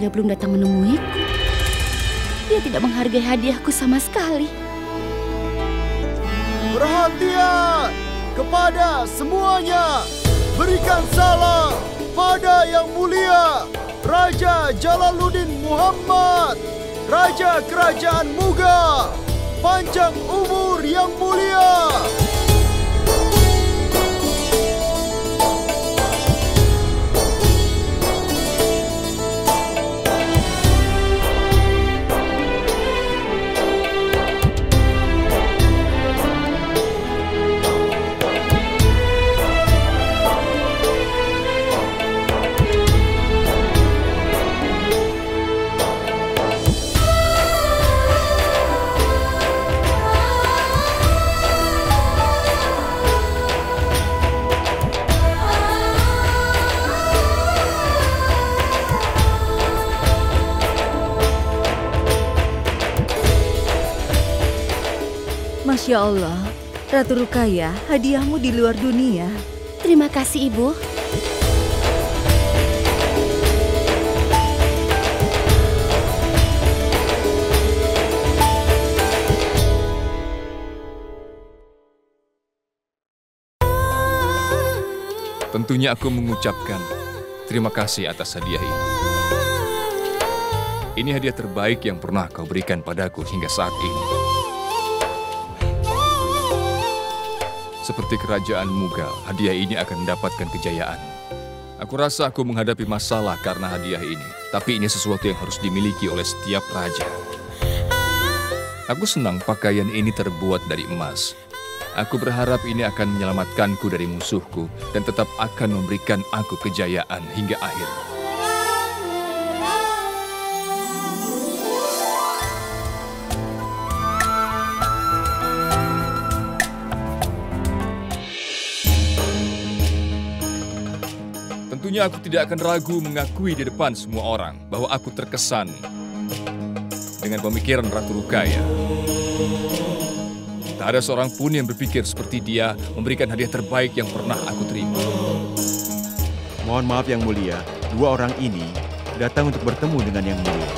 Joda belum datang menemui. Dia tidak menghargai hadiahku sama sekali. Perhatian kepada semuanya. Berikan salam pada Yang Mulia Raja Jalaluddin Muhammad, Raja Kerajaan Mughal. Panjang umur Yang Mulia. Masya Allah, Ratu Ruqayyah, hadiahmu di luar dunia. Terima kasih, Ibu. Tentunya aku mengucapkan terima kasih atas hadiah ini. Ini hadiah terbaik yang pernah kau berikan padaku hingga saat ini. Seperti kerajaan Mughal, hadiah ini akan mendapatkan kejayaan. Aku rasa aku menghadapi masalah karena hadiah ini, tapi ini sesuatu yang harus dimiliki oleh setiap raja. Aku senang pakaian ini terbuat dari emas. Aku berharap ini akan menyelamatkanku dari musuhku dan tetap akan memberikan aku kejayaan hingga akhir. Tentunya aku tidak akan ragu mengakui di depan semua orang bahwa aku terkesan dengan pemikiran Ratu Ruqayyah. Tak ada seorang pun yang berpikir seperti dia memberikan hadiah terbaik yang pernah aku terima. Mohon maaf Yang Mulia, dua orang ini datang untuk bertemu dengan Yang Mulia.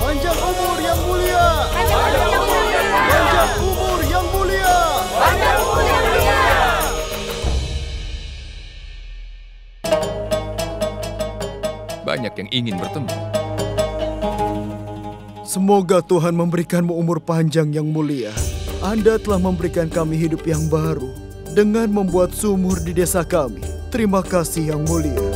Panjang umur Yang Mulia. Panjang umur Yang Mulia. Panjang umur Yang Mulia. Banyak yang ingin bertemu. Semoga Tuhan memberikanmu umur panjang Yang Mulia. Anda telah memberikan kami hidup yang baru dengan membuat sumur di desa kami. Terima kasih Yang Mulia.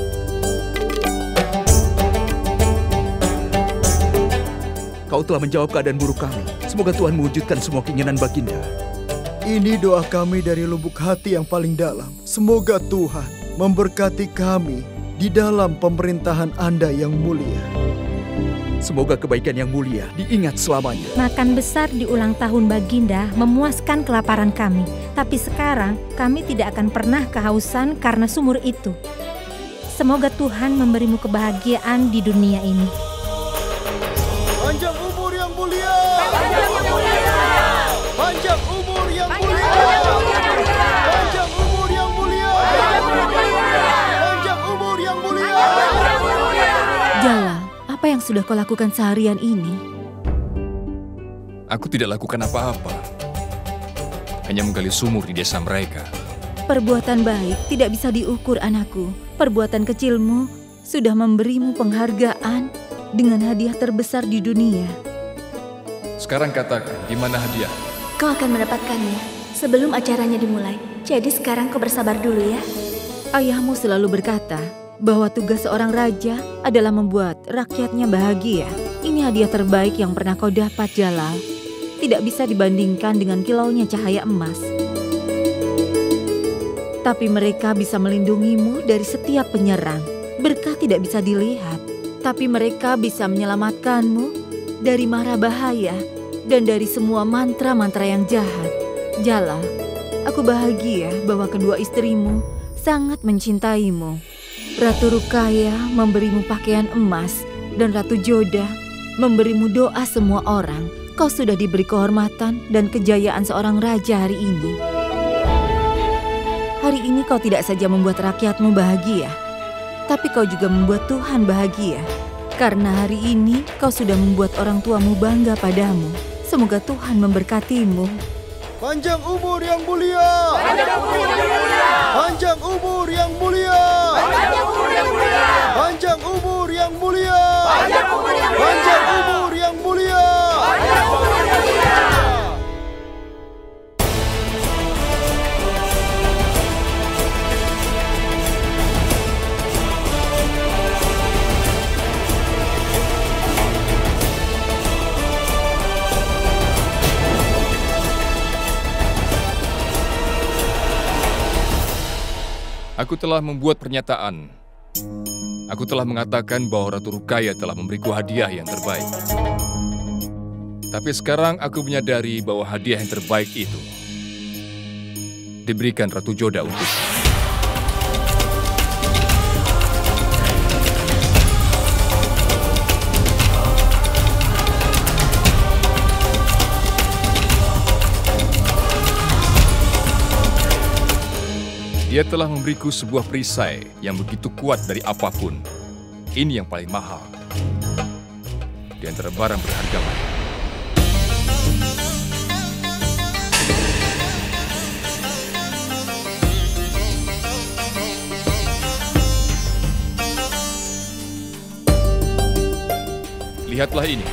Kau telah menjawab keadaan buruk kami. Semoga Tuhan mewujudkan semua keinginan Baginda. Ini doa kami dari lubuk hati yang paling dalam. Semoga Tuhan memberkati kami di dalam pemerintahan Anda Yang Mulia. Semoga kebaikan Yang Mulia diingat selamanya. Makan besar di ulang tahun Baginda memuaskan kelaparan kami. Tapi sekarang kami tidak akan pernah kehausan karena sumur itu. Semoga Tuhan memberimu kebahagiaan di dunia ini. Panjang umur Yang Mulia. Panjang umur Yang Mulia. Panjang umur Yang Mulia. Panjang umur Yang Mulia. Panjang umur Yang Mulia. Jalal, apa yang sudah kau lakukan seharian ini? Aku tidak lakukan apa-apa. Hanya menggali sumur di desa mereka. Perbuatan baik tidak bisa diukur, anakku. Perbuatan kecilmu sudah memberimu penghargaan dengan hadiah terbesar di dunia. Sekarang katakan, di mana hadiah? Kau akan mendapatkannya sebelum acaranya dimulai. Jadi sekarang kau bersabar dulu ya. Ayahmu selalu berkata bahwa tugas seorang raja adalah membuat rakyatnya bahagia. Ini hadiah terbaik yang pernah kau dapat, Jalal. Tidak bisa dibandingkan dengan kilaunya cahaya emas. Tapi mereka bisa melindungimu dari setiap penyerang. Berkah tidak bisa dilihat, tapi mereka bisa menyelamatkanmu dari mara bahaya dan dari semua mantra-mantra yang jahat. Jalal, aku bahagia bahwa kedua istrimu sangat mencintaimu. Ratu Ruqayyah memberimu pakaian emas dan Ratu Joda memberimu doa semua orang. Kau sudah diberi kehormatan dan kejayaan seorang raja hari ini. Hari ini kau tidak saja membuat rakyatmu bahagia, tapi kau juga membuat Tuhan bahagia. Karena hari ini kau sudah membuat orang tuamu bangga padamu. Semoga Tuhan memberkatimu. Panjang umur yang mulia. Panjang umur yang mulia. Panjang umur yang mulia. Panjang umur yang mulia. Panjang umur yang mulia. Panjang umur yang mulia. Panjang umur yang mulia. Panjang umur yang mulia. Aku telah membuat pernyataan. Aku telah mengatakan bahwa Ratu Rukaya telah memberiku hadiah yang terbaik. Tapi sekarang aku menyadari bahwa hadiah yang terbaik itu diberikan Ratu Joda untukku. Dia telah memberiku sebuah perisai yang begitu kuat dari apapun. Ini yang paling mahal di antara barang berharga lain. Lihatlah ini.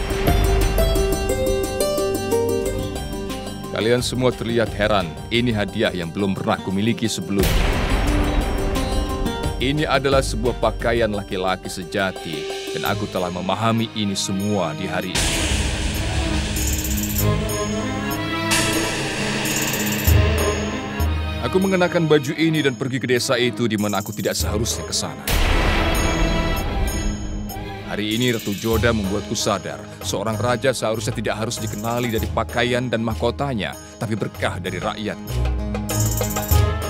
Kalian semua terlihat heran, ini hadiah yang belum pernah kumiliki sebelumnya. Ini adalah sebuah pakaian laki-laki sejati, dan aku telah memahami ini semua di hari ini. Aku mengenakan baju ini dan pergi ke desa itu di mana aku tidak seharusnya ke sana. Hari ini Ratu Joda membuatku sadar, seorang raja seharusnya tidak harus dikenali dari pakaian dan mahkotanya, tapi berkah dari rakyat.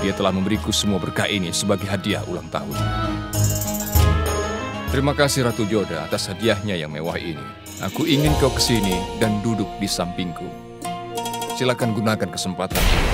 Dia telah memberiku semua berkah ini sebagai hadiah ulang tahun. Terima kasih Ratu Joda atas hadiahnya yang mewah ini. Aku ingin kau kesini dan duduk di sampingku. Silakan gunakan kesempatan ini.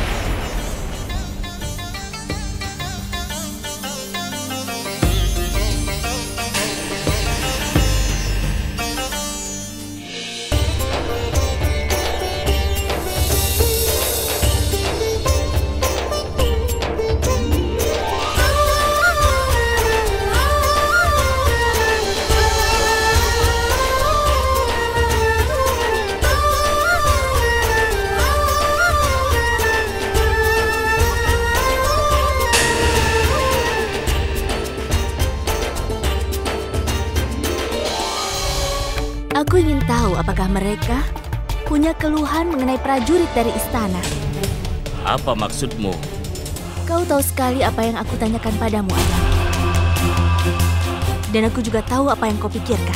Aku ingin tahu apakah mereka punya keluhan mengenai prajurit dari istana. Apa maksudmu? Kau tahu sekali apa yang aku tanyakan padamu, Ayah. Dan aku juga tahu apa yang kau pikirkan.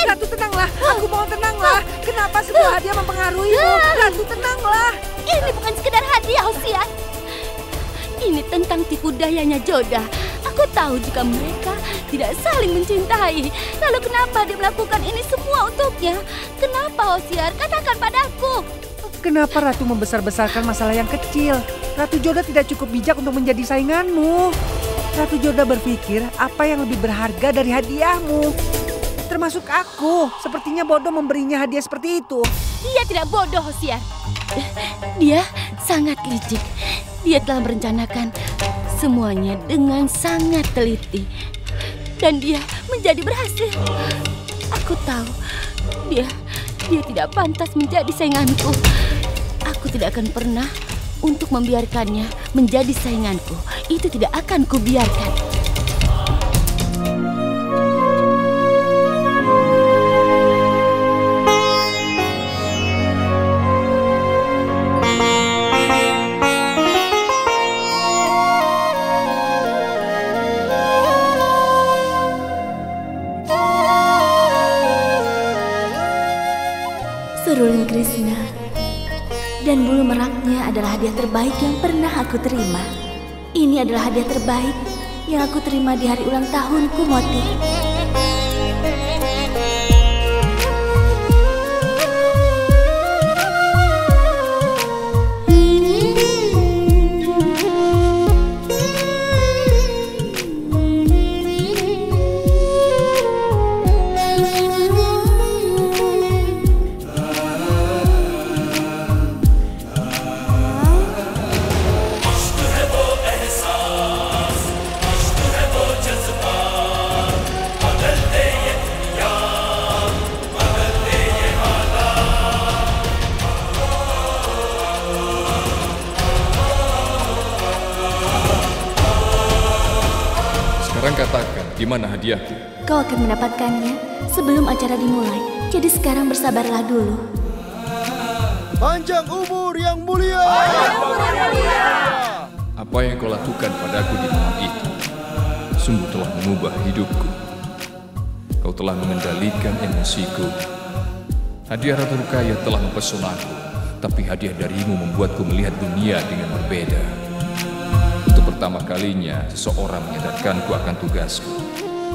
Ratu, tenanglah. Aku mohon tenanglah. Kenapa sebuah hadiah mempengaruhimu? Ratu, tenanglah. Ini bukan sekedar hadiah, Hosiar. Ini tentang tipu dayanya Joda. Aku tahu jika mereka tidak saling mencintai. Lalu kenapa dia melakukan ini semua untuknya? Kenapa, Hosiar? Katakan padaku. Kenapa Ratu membesar-besarkan masalah yang kecil? Ratu Joda tidak cukup bijak untuk menjadi sainganmu. Ratu Joda berpikir apa yang lebih berharga dari hadiahmu. Termasuk aku. Sepertinya bodoh memberinya hadiah seperti itu. Dia tidak bodoh, Hosiar. Dia sangat licik. Dia telah merencanakan semuanya dengan sangat teliti. Dan dia menjadi berhasil. Aku tahu dia tidak pantas menjadi sainganku. Aku tidak akan pernah untuk membiarkannya menjadi sainganku. Itu tidak akan kubiarkan. Seruling Krishna dan bulu meraknya adalah hadiah terbaik yang pernah aku terima. Ini adalah hadiah terbaik yang aku terima di hari ulang tahunku, Moti. mana hadiahku? Kau akan mendapatkannya sebelum acara dimulai. Jadi sekarang bersabarlah dulu. Panjang umur yang mulia. Apa yang kau lakukan padaku di malam itu sungguh telah mengubah hidupku. Kau telah mengendalikan emosiku. Hadiah Ratu Rukaya telah mempesonaku, tapi hadiah darimu membuatku melihat dunia dengan berbeda. Untuk pertama kalinya, seseorang menyadarkanku akan tugasku.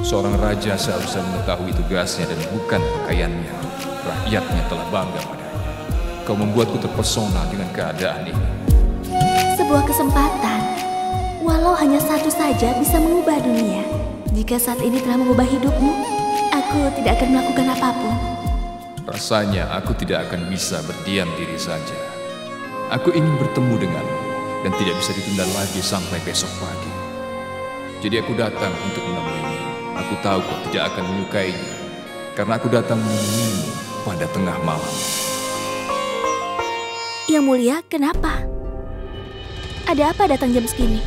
Seorang raja seharusnya mengetahui tugasnya dan bukan pakaiannya. Rakyatnya telah bangga padanya. Kau membuatku terpesona dengan keadaan ini. Sebuah kesempatan, walau hanya satu saja bisa mengubah dunia. Jika saat ini telah mengubah hidupmu, aku tidak akan melakukan apapun. Rasanya aku tidak akan bisa berdiam diri saja. Aku ingin bertemu denganmu dan tidak bisa ditunda lagi sampai besok pagi. Jadi aku datang untuk menemuimu. Aku tahu kau tidak akan menyukainya, karena aku datang menemuimu pada tengah malam. Yang Mulia, kenapa? Ada apa datang jam segini?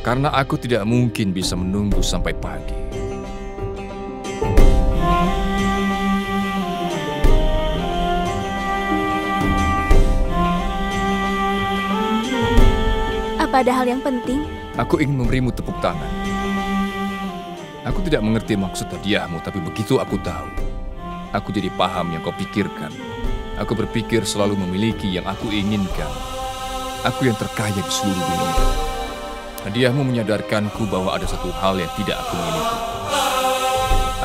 Karena aku tidak mungkin bisa menunggu sampai pagi. Apa ada hal yang penting? Aku ingin memberimu tepuk tangan. Aku tidak mengerti maksud hadiahmu, tapi begitu aku tahu, aku jadi paham yang kau pikirkan. Aku berpikir selalu memiliki yang aku inginkan. Aku yang terkaya di seluruh dunia. Hadiahmu menyadarkanku bahwa ada satu hal yang tidak aku miliki.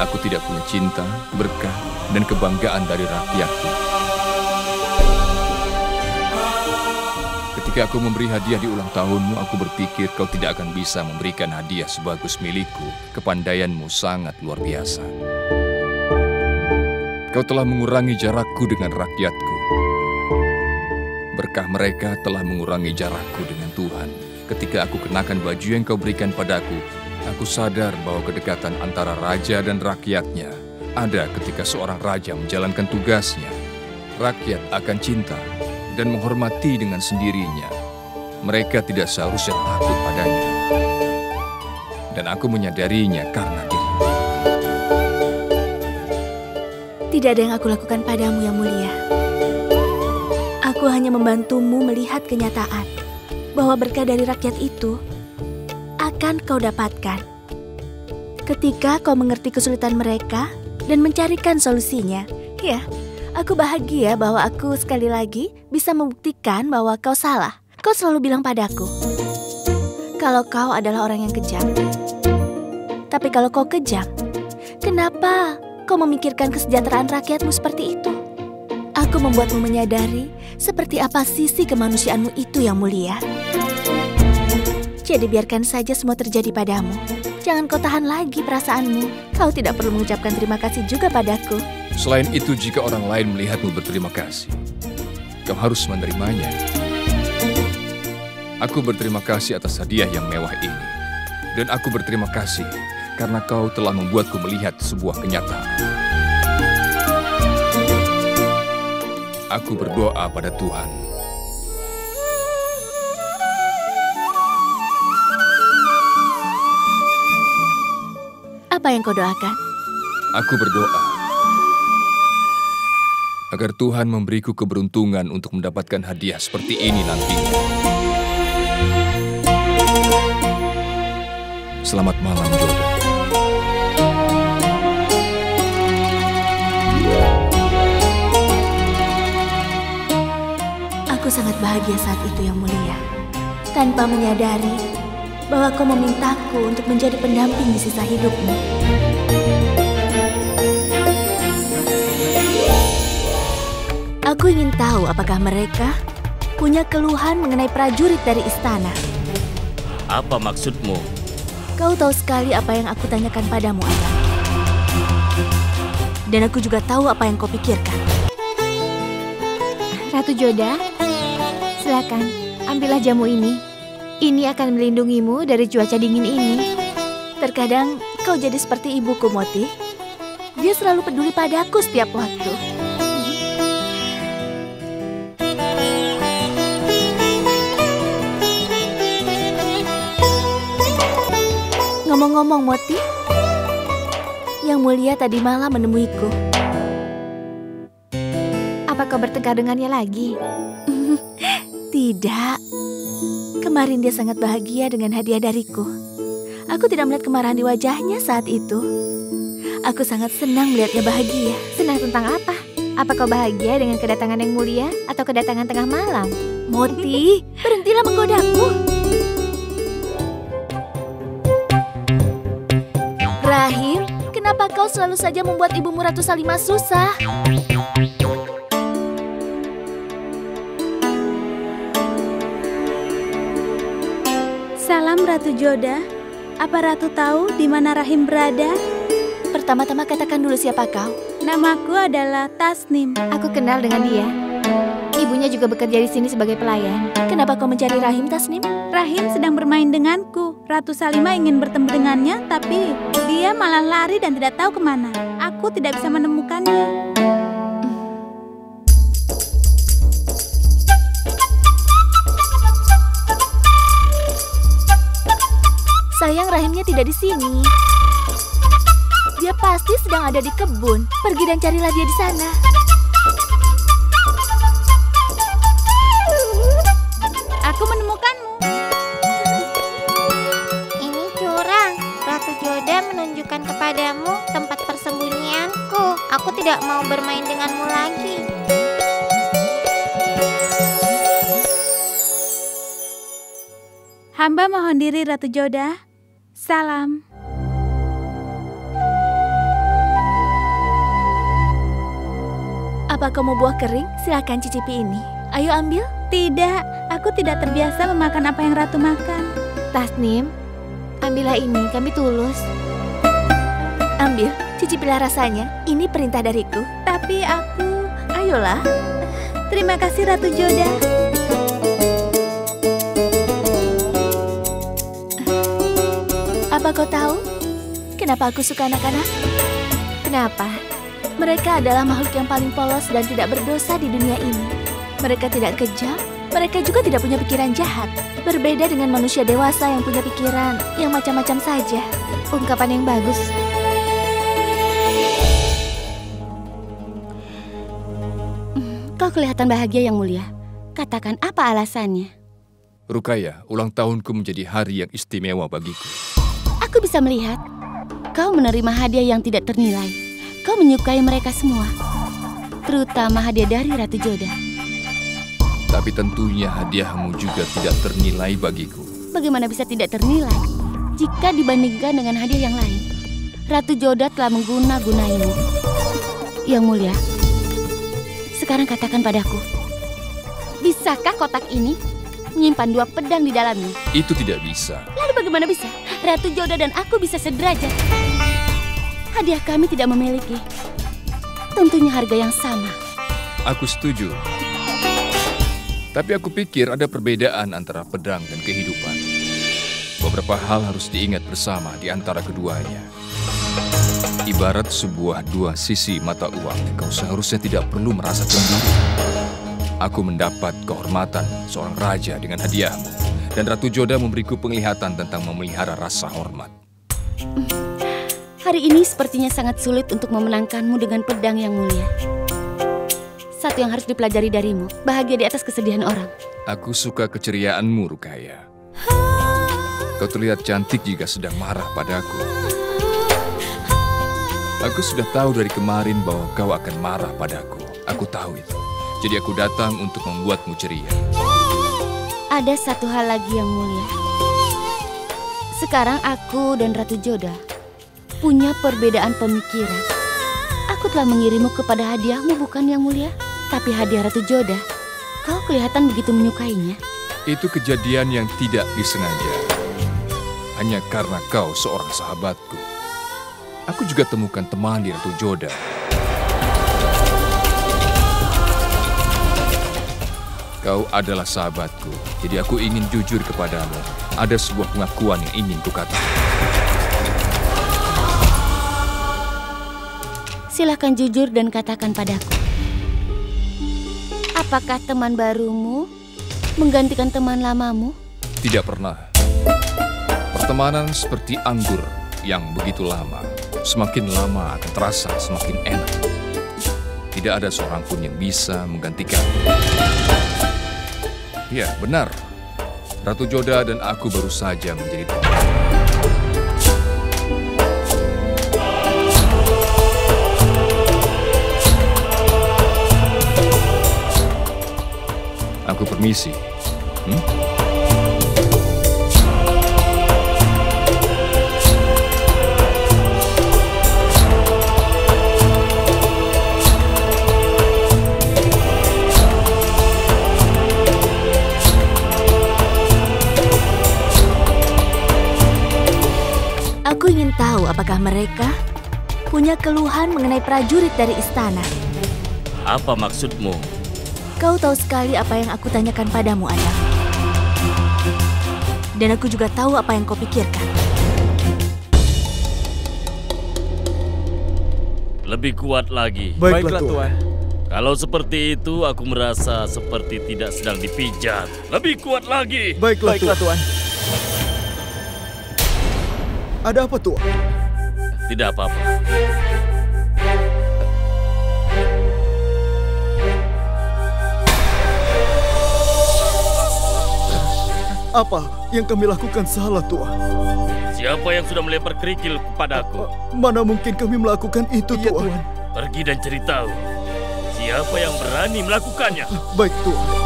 Aku tidak punya cinta, berkah, dan kebanggaan dari rakyatku. Ketika aku memberi hadiah di ulang tahunmu, aku berpikir kau tidak akan bisa memberikan hadiah sebagus milikku. Kepandaianmu sangat luar biasa. Kau telah mengurangi jarakku dengan rakyatku. Berkah mereka telah mengurangi jarakku dengan Tuhan. Ketika aku kenakan baju yang kau berikan padaku, aku sadar bahwa kedekatan antara raja dan rakyatnya ada ketika seorang raja menjalankan tugasnya. Rakyat akan cinta dan menghormati dengan sendirinya. Mereka tidak seharusnya takut padanya. Dan aku menyadarinya karena dirimu. Tidak ada yang aku lakukan padamu, Yang Mulia. Aku hanya membantumu melihat kenyataan bahwa berkah dari rakyat itu akan kau dapatkan. Ketika kau mengerti kesulitan mereka dan mencarikan solusinya, ya, aku bahagia bahwa aku sekali lagi bisa membuktikan bahwa kau salah. Kau selalu bilang padaku, kalau kau adalah orang yang kejam. Tapi kalau kau kejam, kenapa kau memikirkan kesejahteraan rakyatmu seperti itu? Aku membuatmu menyadari seperti apa sisi kemanusiaanmu itu, Yang Mulia. Jadi biarkan saja semua terjadi padamu. Jangan kau tahan lagi perasaanmu. Kau tidak perlu mengucapkan terima kasih juga padaku. Selain itu, jika orang lain melihatmu berterima kasih, kau harus menerimanya. Aku berterima kasih atas hadiah yang mewah ini. Dan aku berterima kasih karena kau telah membuatku melihat sebuah kenyataan. Aku berdoa pada Tuhan. Apa yang kau doakan? Aku berdoa agar Tuhan memberiku keberuntungan untuk mendapatkan hadiah seperti ini nantinya. Selamat malam, Joda. Aku sangat bahagia saat itu, Yang Mulia. Tanpa menyadari bahwa kau memintaku untuk menjadi pendamping di sisa hidupmu. Aku ingin tahu apakah mereka punya keluhan mengenai prajurit dari istana. Apa maksudmu? Kau tahu sekali apa yang aku tanyakan padamu, Ayah. Dan aku juga tahu apa yang kau pikirkan. Ratu Joda, silakan, ambillah jamu ini. Ini akan melindungimu dari cuaca dingin ini. Terkadang kau jadi seperti ibuku, Moti. Dia selalu peduli padaku setiap waktu. Ngomong-ngomong, Moti, Yang Mulia tadi malam menemuiku. Apa kau bertengkar dengannya lagi? Tidak. Kemarin dia sangat bahagia dengan hadiah dariku. Aku tidak melihat kemarahan di wajahnya saat itu. Aku sangat senang melihatnya bahagia. Senang tentang apa? Apa kau bahagia dengan kedatangan Yang Mulia atau kedatangan tengah malam? Moti, berhentilah menggodaku. Rahim, kenapa kau selalu saja membuat ibumu Ratu Salimah susah? Salam Ratu Joda. Apa Ratu tahu di mana Rahim berada? Pertama-tama katakan dulu siapa kau? Namaku adalah Tasnim. Aku kenal dengan dia. Ibunya juga bekerja di sini sebagai pelayan. Kenapa kau mencari Rahim, Tasnim? Rahim sedang bermain denganku. Ratu Salimah ingin bertemu dengannya, tapi dia malah lari dan tidak tahu kemana. Aku tidak bisa menemukannya. Sayang, Rahimnya tidak di sini. Dia pasti sedang ada di kebun. Pergi dan carilah dia di sana. Aku menemukanmu. Ini curang. Ratu Joda menunjukkan kepadamu tempat persembunyianku. Aku tidak mau bermain denganmu lagi. Hamba mohon diri, Ratu Joda. Salam. Apa kau mau buah kering? Silakan cicipi ini. Ayo ambil. Tidak, aku tidak terbiasa memakan apa yang Ratu makan. Tasnim, ambillah ini, kami tulus. Ambil, cicipilah rasanya. Ini perintah dariku. Tapi aku... Ayolah. Terima kasih Ratu Joda. Apa kau tahu kenapa aku suka anak-anak? Kenapa? Mereka adalah makhluk yang paling polos dan tidak berdosa di dunia ini. Mereka tidak kejam, mereka juga tidak punya pikiran jahat. Berbeda dengan manusia dewasa yang punya pikiran yang macam-macam saja. Ungkapan yang bagus. Kau kelihatan bahagia, Yang Mulia. Katakan apa alasannya? Rukaya, ulang tahunku menjadi hari yang istimewa bagiku. Aku bisa melihat kau menerima hadiah yang tidak ternilai. Kau menyukai mereka semua, terutama hadiah dari Ratu Joda. Tapi tentunya hadiahmu juga tidak ternilai bagiku. Bagaimana bisa tidak ternilai jika dibandingkan dengan hadiah yang lain? Ratu Joda telah mengguna-gunaimu. Yang Mulia, sekarang katakan padaku, bisakah kotak ini menyimpan 2 pedang di dalamnya? Itu tidak bisa. Lalu bagaimana bisa Ratu Joda dan aku bisa sederajat? Hadiah kami tidak memiliki tentunya harga yang sama. Aku setuju. Tapi aku pikir ada perbedaan antara pedang dan kehidupan. Beberapa hal harus diingat bersama di antara keduanya. Ibarat sebuah 2 sisi mata uang, kau seharusnya tidak perlu merasa cemburu. Aku mendapat kehormatan seorang raja dengan hadiahmu, dan Ratu Joda memberiku penglihatan tentang memelihara rasa hormat. Hari ini sepertinya sangat sulit untuk memenangkanmu dengan pedang, Yang Mulia. Satu yang harus dipelajari darimu, bahagia di atas kesedihan orang. Aku suka keceriaanmu, Rukaya. Kau terlihat cantik jika sedang marah padaku. Aku sudah tahu dari kemarin bahwa kau akan marah padaku. Aku tahu itu. Jadi aku datang untuk membuatmu ceria. Ada satu hal lagi, Yang Mulia. Sekarang aku dan Ratu Joda punya perbedaan pemikiran. Aku telah mengirimmu kepada hadiahmu, bukan, Yang Mulia? Tapi hadiah Ratu Joda, kau kelihatan begitu menyukainya. Itu kejadian yang tidak disengaja. Hanya karena kau seorang sahabatku. Aku juga temukan teman di Ratu Joda. Kau adalah sahabatku, jadi aku ingin jujur kepadamu. Ada sebuah pengakuan yang ingin kukatakan. Silakan jujur dan katakan padaku. Apakah teman barumu menggantikan teman lamamu? Tidak pernah. Pertemanan seperti anggur yang begitu lama. semakin lama akan terasa semakin enak. Tidak ada seorang pun yang bisa menggantikan. Ya, benar. Ratu Joda dan aku baru saja menjadi teman. Aku permisi. Aku ingin tahu apakah mereka punya keluhan mengenai prajurit dari istana. Apa maksudmu? Kau tahu sekali apa yang aku tanyakan padamu, Adam. Dan aku juga tahu apa yang kau pikirkan. Lebih kuat lagi. Baiklah, Tuan. Kalau seperti itu, aku merasa seperti tidak sedang dipijat. Lebih kuat lagi. Baiklah, Tuan. Ada apa, Tuan? Tidak apa-apa. Apa yang kami lakukan salah, Tuan? Siapa yang sudah melempar kerikil kepadaku? Mana mungkin kami melakukan itu, Tuan? Pergi dan cari tahu. Siapa yang berani melakukannya? Baik, Tuan.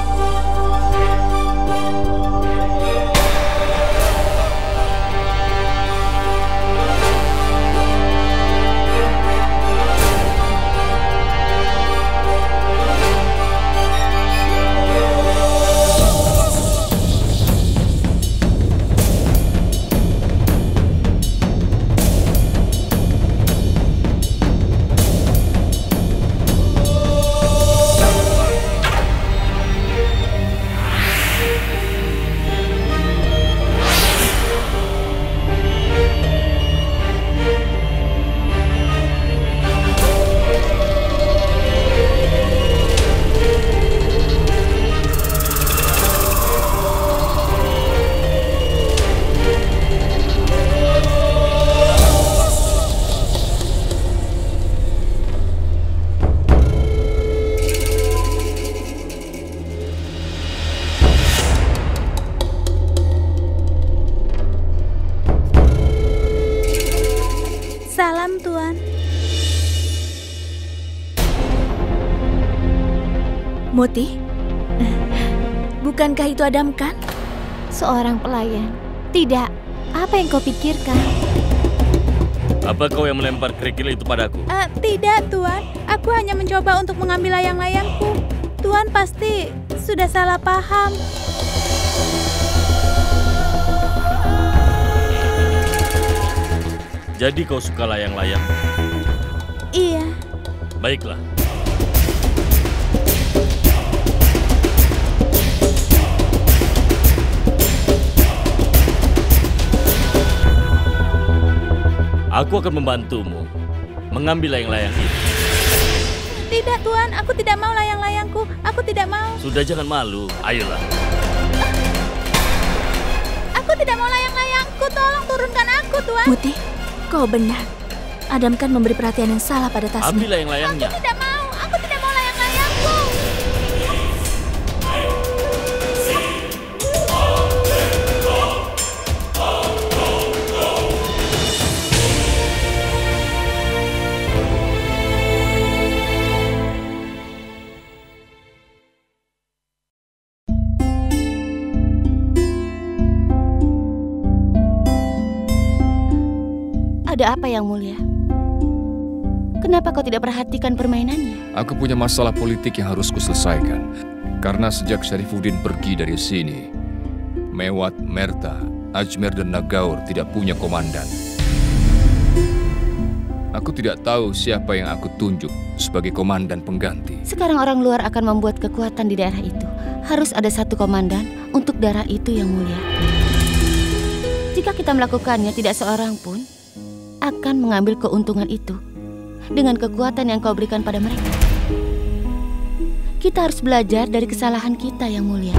Salam, Tuan. Moti? Bukankah itu Adam, kan? Seorang pelayan. Tidak. Apa yang kau pikirkan? Apa kau yang melempar kerikil itu padaku? Tidak, Tuan. Aku hanya mencoba untuk mengambil layang-layangku. Tuan pasti sudah salah paham. Jadi kau suka layang-layang? Iya. Baiklah. Aku akan membantumu mengambil layang-layang itu. Tidak, Tuan. Aku tidak mau layang-layangku. Aku tidak mau. Sudah, jangan malu. Ayolah. Aku tidak mau layang-layangku. Tolong turunkan aku, Tuan. Moti, kau benar. Adam kan memberi perhatian yang salah pada tasnya. Ambil layang-layangnya. Aku tidak mau. Aku tidak mau layang-layangku. Ada apa, Yang Mulia? Kenapa kau tidak perhatikan permainannya? Aku punya masalah politik yang harus kuselesaikan. Karena sejak Syarifuddin pergi dari sini, Mewat, Merta, Ajmer dan Nagaur tidak punya komandan. Aku tidak tahu siapa yang aku tunjuk sebagai komandan pengganti. Sekarang orang luar akan membuat kekuatan di daerah itu. Harus ada satu komandan untuk daerah itu, Yang Mulia. Jika kita melakukannya, tidak seorang pun akan mengambil keuntungan itu dengan kekuatan yang kau berikan pada mereka. Kita harus belajar dari kesalahan kita, Yang Mulia.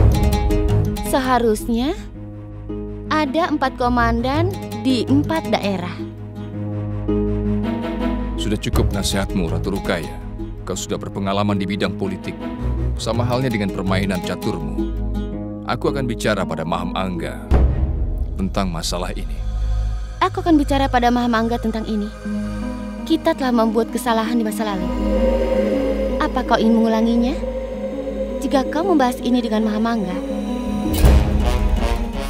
Seharusnya ada 4 komandan di 4 daerah. Sudah cukup nasihatmu, Ratu Rukaya. Kau sudah berpengalaman di bidang politik. Sama halnya dengan permainan caturmu. Aku akan bicara pada Mahamangga tentang masalah ini. Aku akan bicara pada Mahamangga tentang ini. Kita telah membuat kesalahan di masa lalu. Apa kau ingin mengulanginya? Jika kau membahas ini dengan Mahamangga,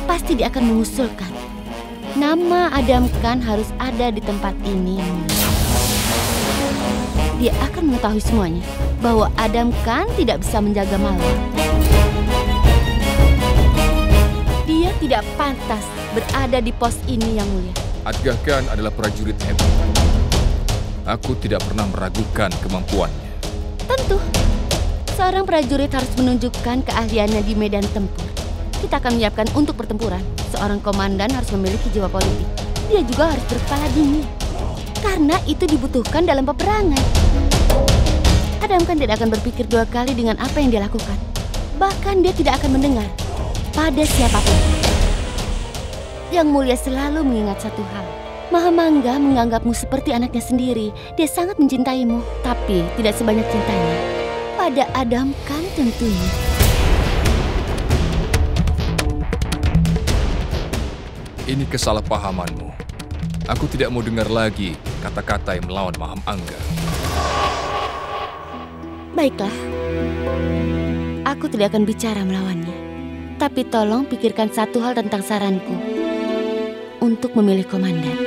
pasti dia akan mengusulkan nama Adam Khan harus ada di tempat ini. Dia akan mengetahui semuanya bahwa Adam Khan tidak bisa menjaga malam. Dia tidak pantas berada di pos ini, Yang Mulia. Adgah Khan adalah prajurit hebat. Aku tidak pernah meragukan kemampuannya. Tentu, seorang prajurit harus menunjukkan keahliannya di medan tempur. Kita akan menyiapkan untuk pertempuran. Seorang komandan harus memiliki jiwa politik. Dia juga harus berkepala dingin. Karena itu dibutuhkan dalam peperangan. Adam Khan tidak akan berpikir dua kali dengan apa yang dia lakukan. Bahkan dia tidak akan mendengar pada siapapun. Yang Mulia selalu mengingat satu hal. Mahamangga menganggapmu seperti anaknya sendiri. Dia sangat mencintaimu, tapi tidak sebanyak cintanya pada Adam Khan tentunya. Ini kesalahpahamanmu. Aku tidak mau dengar lagi kata-kata yang melawan Mahamangga. Baiklah. Aku tidak akan bicara melawannya. Tapi tolong pikirkan satu hal tentang saranku untuk memilih komandan.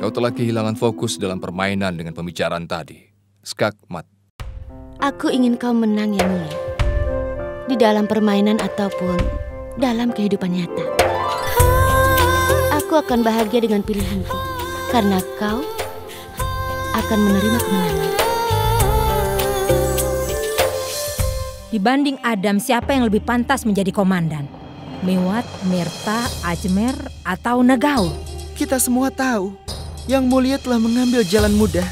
Kau telah kehilangan fokus dalam permainan dengan pembicaraan tadi. Skakmat. Aku ingin kau menang, Yang Mulia. Di dalam permainan ataupun dalam kehidupan nyata. Aku akan bahagia dengan pilihanku. Karena kau akan menerima kemenangan. Dibanding Adam, siapa yang lebih pantas menjadi komandan? Mewat, Merta, Ajmer, atau Nagaul? Kita semua tahu, Yang Mulia telah mengambil jalan mudah.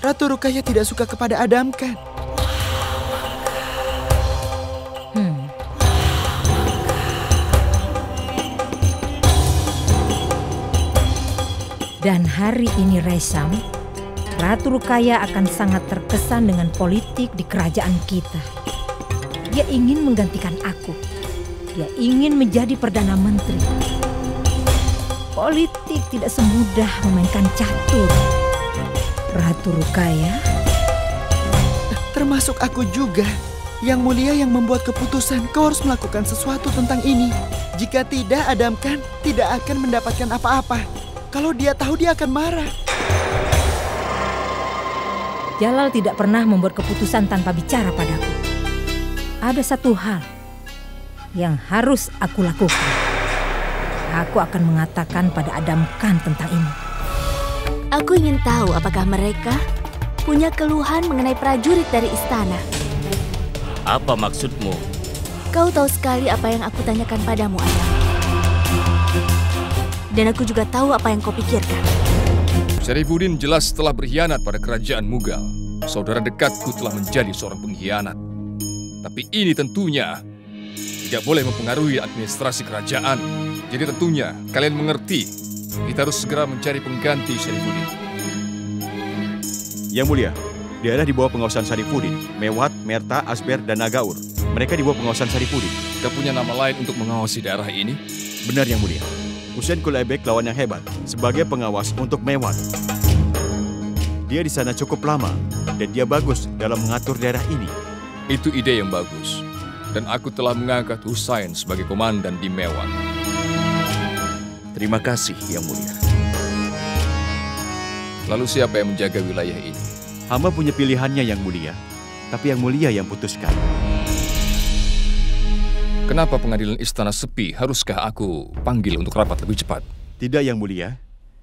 Ratu Rukaya tidak suka kepada Adam Khan. Dan hari ini Resam, Ratu Rukaya akan sangat terkesan dengan politik di kerajaan kita. Dia ingin menggantikan aku. Dia ingin menjadi Perdana Menteri. Politik tidak semudah memainkan catur. Ratu Rukaya. Termasuk aku juga. Yang Mulia yang membuat keputusan, kau harus melakukan sesuatu tentang ini. Jika tidak, Adam Khan tidak akan mendapatkan apa-apa. Kalau dia tahu, dia akan marah. Jalal tidak pernah membuat keputusan tanpa bicara padaku. Ada satu hal yang harus aku lakukan. Aku akan mengatakan pada Adam Khan tentang ini. Aku ingin tahu apakah mereka punya keluhan mengenai prajurit dari istana. Apa maksudmu? Kau tahu sekali apa yang aku tanyakan padamu, Adam. Dan aku juga tahu apa yang kau pikirkan. Syarifuddin jelas telah berkhianat pada kerajaan Mughal. Saudara dekatku telah menjadi seorang pengkhianat. Tapi ini tentunya tidak boleh mempengaruhi administrasi kerajaan. Jadi tentunya kalian mengerti, kita harus segera mencari pengganti Syarifuddin. Yang Mulia, daerah di bawah pengawasan Syarifuddin, Mewat, Merta, Asber, dan Nagaur. Mereka di bawah pengawasan Syarifuddin. Kita punya nama lain untuk mengawasi daerah ini? Benar, Yang Mulia. Hussein Kulaibek lawan yang hebat sebagai pengawas untuk Mewat. Dia di sana cukup lama dan dia bagus dalam mengatur daerah ini. Itu ide yang bagus. Dan aku telah mengangkat Hussein sebagai komandan di Mewat. Terima kasih, Yang Mulia. Lalu siapa yang menjaga wilayah ini? Hamba punya pilihannya, Yang Mulia. Tapi Yang Mulia yang putuskan. Kenapa pengadilan istana sepi? Haruskah aku panggil untuk rapat lebih cepat? Tidak, Yang Mulia.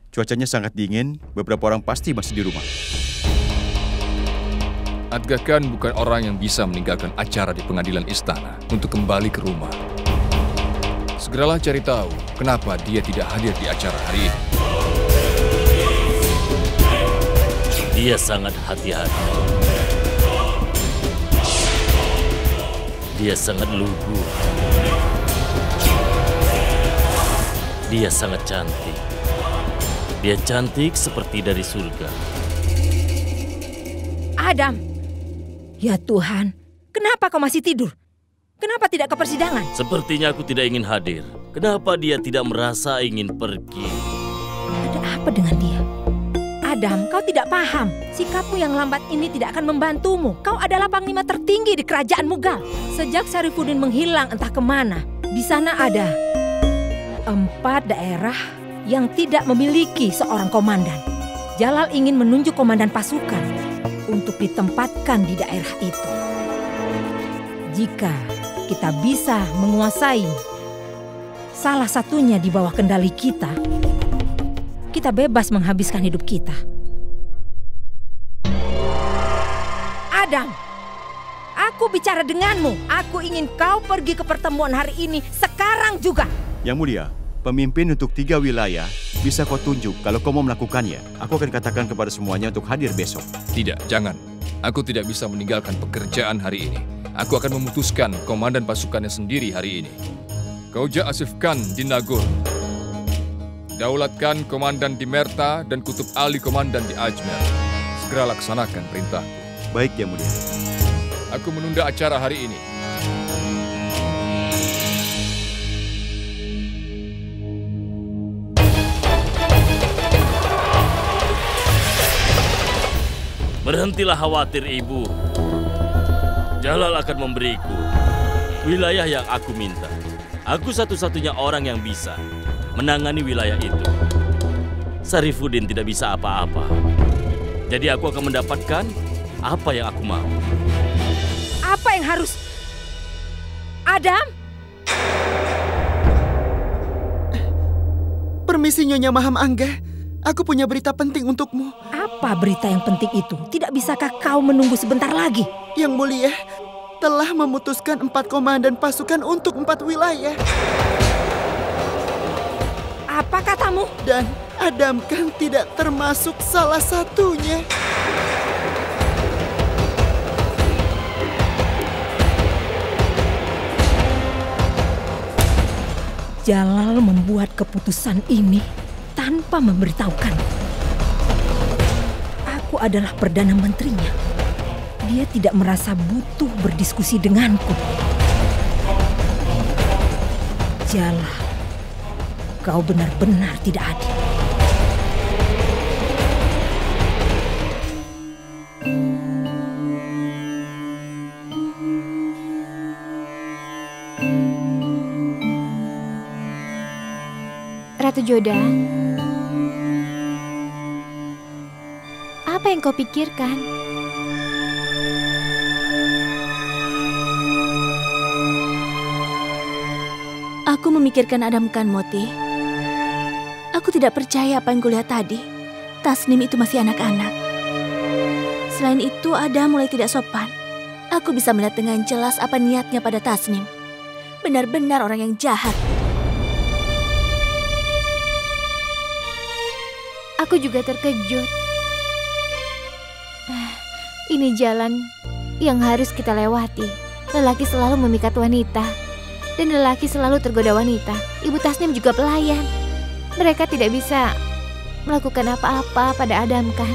Cuacanya sangat dingin, beberapa orang pasti masih di rumah. Adgah Khan bukan orang yang bisa meninggalkan acara di pengadilan istana untuk kembali ke rumah. Segeralah cari tahu kenapa dia tidak hadir di acara hari ini. Dia sangat hati-hati. Dia sangat lugu. Dia sangat cantik. Dia cantik seperti dari surga. Adam, ya Tuhan, kenapa kau masih tidur? Kenapa tidak ke persidangan? Sepertinya aku tidak ingin hadir. Kenapa dia tidak merasa ingin pergi? Ada apa dengan dia? Adam, kau tidak paham. Sikapmu yang lambat ini tidak akan membantumu. Kau adalah panglima tertinggi di kerajaan Mughal. Sejak Sarifuddin menghilang entah kemana, di sana ada 4 daerah yang tidak memiliki seorang komandan. Jalal ingin menunjuk komandan pasukan untuk ditempatkan di daerah itu. Jika kita bisa menguasai salah satunya di bawah kendali kita, kita bebas menghabiskan hidup kita. Adam, aku bicara denganmu. Aku ingin kau pergi ke pertemuan hari ini sekarang juga. Yang Mulia, pemimpin untuk 3 wilayah bisa kau tunjuk kalau kau mau melakukannya. Aku akan katakan kepada semuanya untuk hadir besok. Tidak, jangan. Aku tidak bisa meninggalkan pekerjaan hari ini. Aku akan memutuskan komandan pasukannya sendiri hari ini. Khwaja Asif Khan di Nagor. Daulatkan komandan di Merta dan Kutub Ali komandan di Ajmer. Segera laksanakan perintahku. Baik, Yang Mulia. Aku menunda acara hari ini. Berhentilah khawatir, Ibu. Jalal akan memberiku wilayah yang aku minta. Aku satu-satunya orang yang bisa menangani wilayah itu. Sarifuddin tidak bisa apa-apa. Jadi aku akan mendapatkan apa yang aku mau. Apa yang harus... Adam? Permisi Nyonya Maham Angga. Aku punya berita penting untukmu. Apa berita yang penting itu? Tidak bisakah kau menunggu sebentar lagi? Yang Mulia telah memutuskan 4 komandan pasukan untuk 4 wilayah. Apa katamu? Dan Adam Khan tidak termasuk salah satunya. Jalal membuat keputusan ini tanpa memberitahukan. Aku adalah Perdana Menterinya. Dia tidak merasa butuh berdiskusi denganku. Jalal, kau benar-benar tidak adil. Ratu Joda, apa yang kau pikirkan? Aku memikirkan Adam Khan, Moti. Aku tidak percaya apa yang kulihat tadi. Tasnim itu masih anak-anak. Selain itu, Adam mulai tidak sopan. Aku bisa melihat dengan jelas apa niatnya pada Tasnim. Benar-benar orang yang jahat. Aku juga terkejut. Ini jalan yang harus kita lewati. Lelaki selalu memikat wanita. Dan lelaki selalu tergoda wanita. Ibu Tasnim juga pelayan. Mereka tidak bisa melakukan apa-apa pada Adam Khan.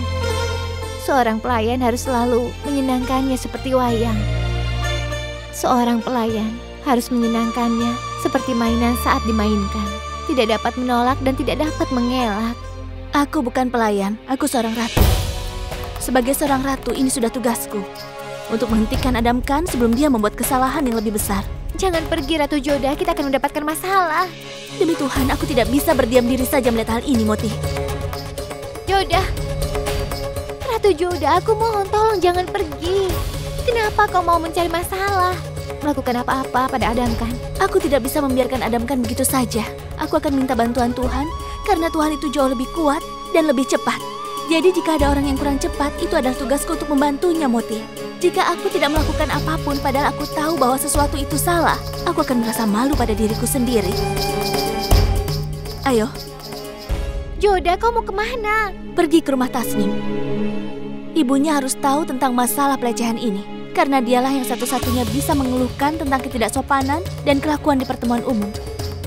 Seorang pelayan harus selalu menyenangkannya seperti wayang. Seorang pelayan harus menyenangkannya seperti mainan saat dimainkan. Tidak dapat menolak dan tidak dapat mengelak. Aku bukan pelayan, aku seorang ratu. Sebagai seorang ratu, ini sudah tugasku. Untuk menghentikan Adam Khan sebelum dia membuat kesalahan yang lebih besar. Jangan pergi, Ratu Joda. Kita akan mendapatkan masalah. Demi Tuhan, aku tidak bisa berdiam diri saja melihat hal ini, Moti. Joda. Ratu Joda, aku mohon tolong jangan pergi. Kenapa kau mau mencari masalah? Melakukan apa-apa pada Adam Khan? Aku tidak bisa membiarkan Adam Khan begitu saja. Aku akan minta bantuan Tuhan, karena Tuhan itu jauh lebih kuat dan lebih cepat. Jadi jika ada orang yang kurang cepat, itu adalah tugasku untuk membantunya, Moti. Jika aku tidak melakukan apapun padahal aku tahu bahwa sesuatu itu salah, aku akan merasa malu pada diriku sendiri. Ayo. Joda, kau mau kemana? Pergi ke rumah Tasnim. Ibunya harus tahu tentang masalah pelecehan ini. Karena dialah yang satu-satunya bisa mengeluhkan tentang ketidaksopanan dan kelakuan di pertemuan umum.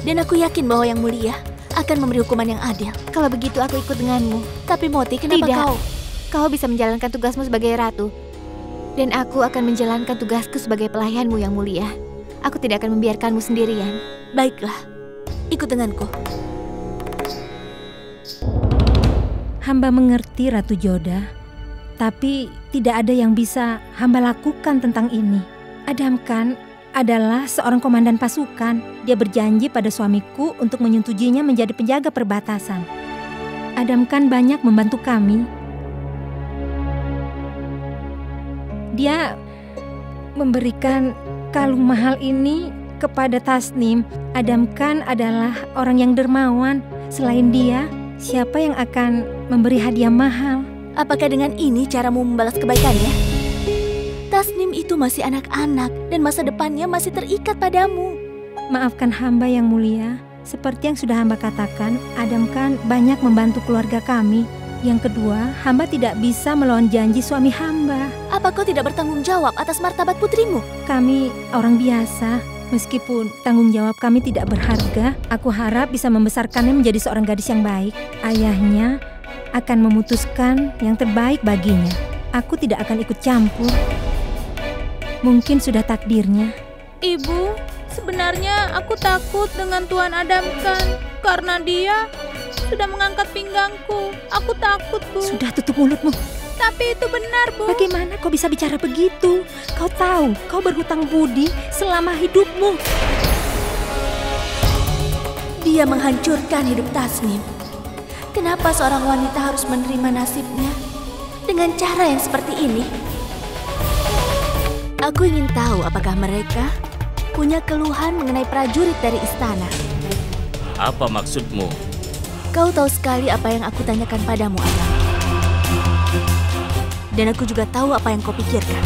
Dan aku yakin bahwa Yang Mulia akan memberi hukuman yang adil. Kalau begitu aku ikut denganmu. Tapi Moti, kenapa Tidak. kau? Kau bisa menjalankan tugasmu sebagai ratu. Dan aku akan menjalankan tugasku sebagai pelayanmu yang mulia. Aku tidak akan membiarkanmu sendirian. Baiklah, ikut denganku. Hamba mengerti Ratu Joda, tapi tidak ada yang bisa hamba lakukan tentang ini. Adamkan adalah seorang komandan pasukan. Dia berjanji pada suamiku untuk menyetujuinya menjadi penjaga perbatasan. Adamkan banyak membantu kami. Dia memberikan kalung mahal ini kepada Tasnim. Adamkan adalah orang yang dermawan. Selain dia, siapa yang akan memberi hadiah mahal? Apakah dengan ini caramu membalas kebaikannya? Tasnim itu masih anak-anak dan masa depannya masih terikat padamu. Maafkan hamba yang mulia. Seperti yang sudah hamba katakan, Adamkan banyak membantu keluarga kami. Yang kedua, hamba tidak bisa melawan janji suami hamba. Apa kau tidak bertanggung jawab atas martabat putrimu? Kami orang biasa. Meskipun tanggung jawab kami tidak berharga, aku harap bisa membesarkannya menjadi seorang gadis yang baik. Ayahnya akan memutuskan yang terbaik baginya. Aku tidak akan ikut campur. Mungkin sudah takdirnya. Ibu, sebenarnya aku takut dengan Tuan Adamkan karena dia sudah mengangkat pinggangku. Aku takut, Bu. Sudah, tutup mulutmu. Tapi itu benar, Bu. Bagaimana kau bisa bicara begitu? Kau tahu, kau berhutang budi selama hidupmu. Dia menghancurkan hidup Tasnim. Kenapa seorang wanita harus menerima nasibnya dengan cara yang seperti ini? Aku ingin tahu apakah mereka punya keluhan mengenai prajurit dari istana. Apa maksudmu? Kau tahu sekali apa yang aku tanyakan padamu, Adam. Dan aku juga tahu apa yang kau pikirkan.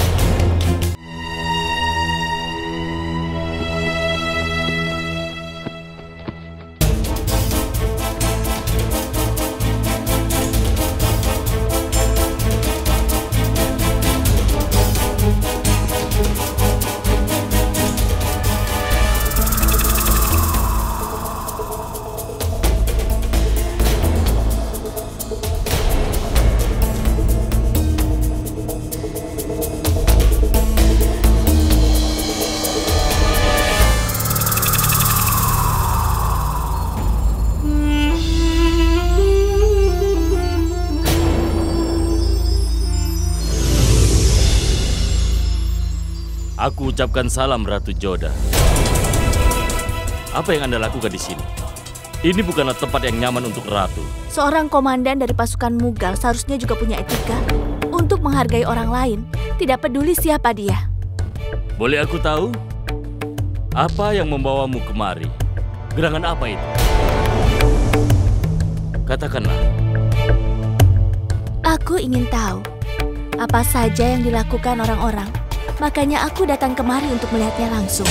Aku ucapkan salam Ratu Joda. Apa yang Anda lakukan di sini? Ini bukanlah tempat yang nyaman untuk ratu. Seorang komandan dari pasukan Mughal seharusnya juga punya etika untuk menghargai orang lain, tidak peduli siapa dia. Boleh aku tahu? Apa yang membawamu kemari? Gerangan apa itu? Katakanlah. Aku ingin tahu apa saja yang dilakukan orang-orang. Makanya aku datang kemari untuk melihatnya langsung.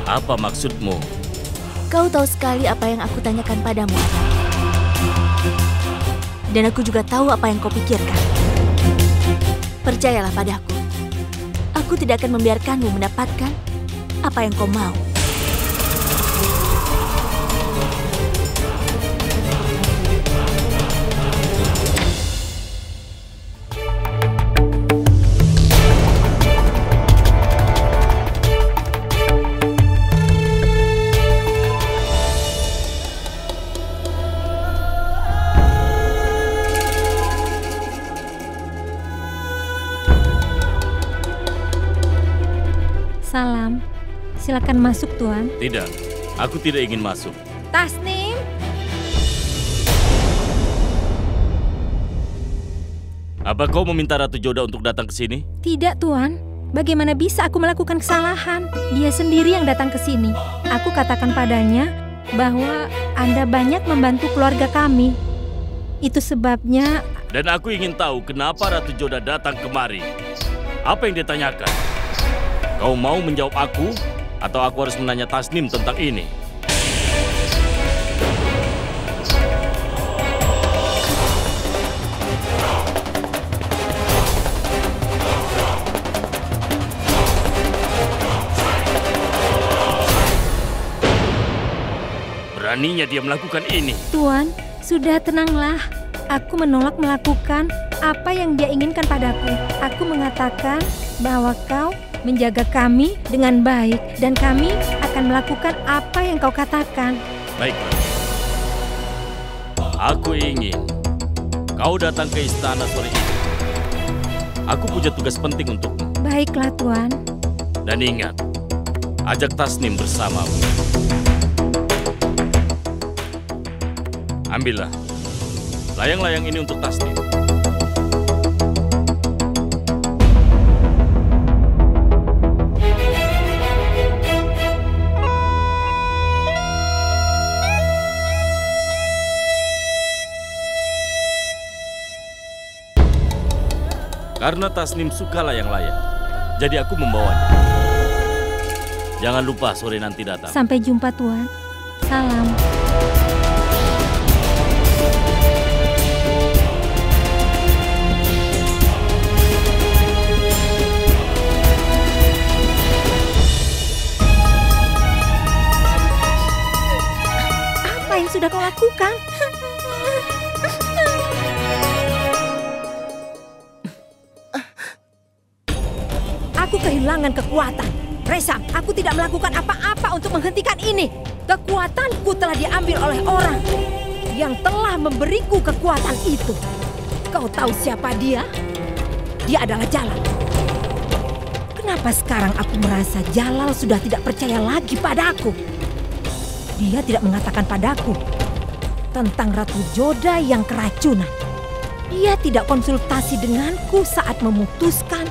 Apa maksudmu? Kau tahu sekali apa yang aku tanyakan padamu, Adam. Dan aku juga tahu apa yang kau pikirkan. Percayalah padaku. Aku tidak akan membiarkanmu mendapatkan apa yang kau mau. Salam. Silakan masuk, Tuan. Tidak, aku tidak ingin masuk. Tasnim. Apa kau meminta Ratu Joda untuk datang ke sini? Tidak, Tuan. Bagaimana bisa aku melakukan kesalahan? Dia sendiri yang datang ke sini. Aku katakan padanya bahwa Anda banyak membantu keluarga kami. Itu sebabnya... Dan aku ingin tahu kenapa Ratu Joda datang kemari. Apa yang ditanyakan? Kau mau menjawab aku, atau aku harus menanya Tasnim tentang ini? Beraninya dia melakukan ini. Tuan, sudah tenanglah. Aku menolak melakukan apa yang dia inginkan padaku. Aku mengatakan bahwa kau menjaga kami dengan baik dan kami akan melakukan apa yang kau katakan. Baiklah. Aku ingin kau datang ke istana sore ini. Aku punya tugas penting untukmu. Baiklah, Tuan. Dan ingat, ajak Tasnim bersamamu. Ambillah layang-layang ini untuk Tasnim. Karena Tasnim suka layang-layang, jadi aku membawanya. Jangan lupa sore nanti datang. Sampai jumpa, Tuan. Salam. Apa yang sudah kau lakukan? Aku kehilangan kekuatan. Resam, aku tidak melakukan apa-apa untuk menghentikan ini. Kekuatanku telah diambil oleh orang yang telah memberiku kekuatan itu. Kau tahu siapa dia? Dia adalah Jalal. Kenapa sekarang aku merasa Jalal sudah tidak percaya lagi padaku? Dia tidak mengatakan padaku tentang Ratu Joda yang keracunan. Dia tidak konsultasi denganku saat memutuskan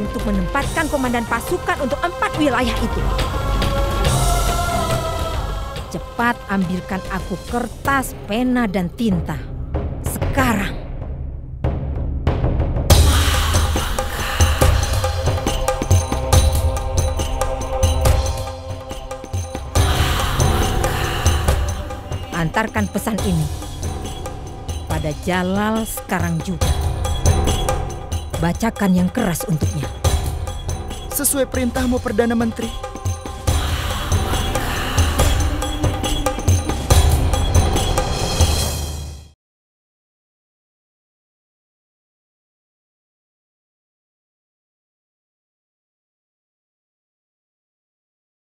untuk menempatkan komandan pasukan untuk 4 wilayah itu. Cepat ambilkan aku kertas, pena, dan tinta. Sekarang. Antarkan pesan ini pada Jalal sekarang juga. Bacakan yang keras untuknya. Sesuai perintahmu, Perdana Menteri.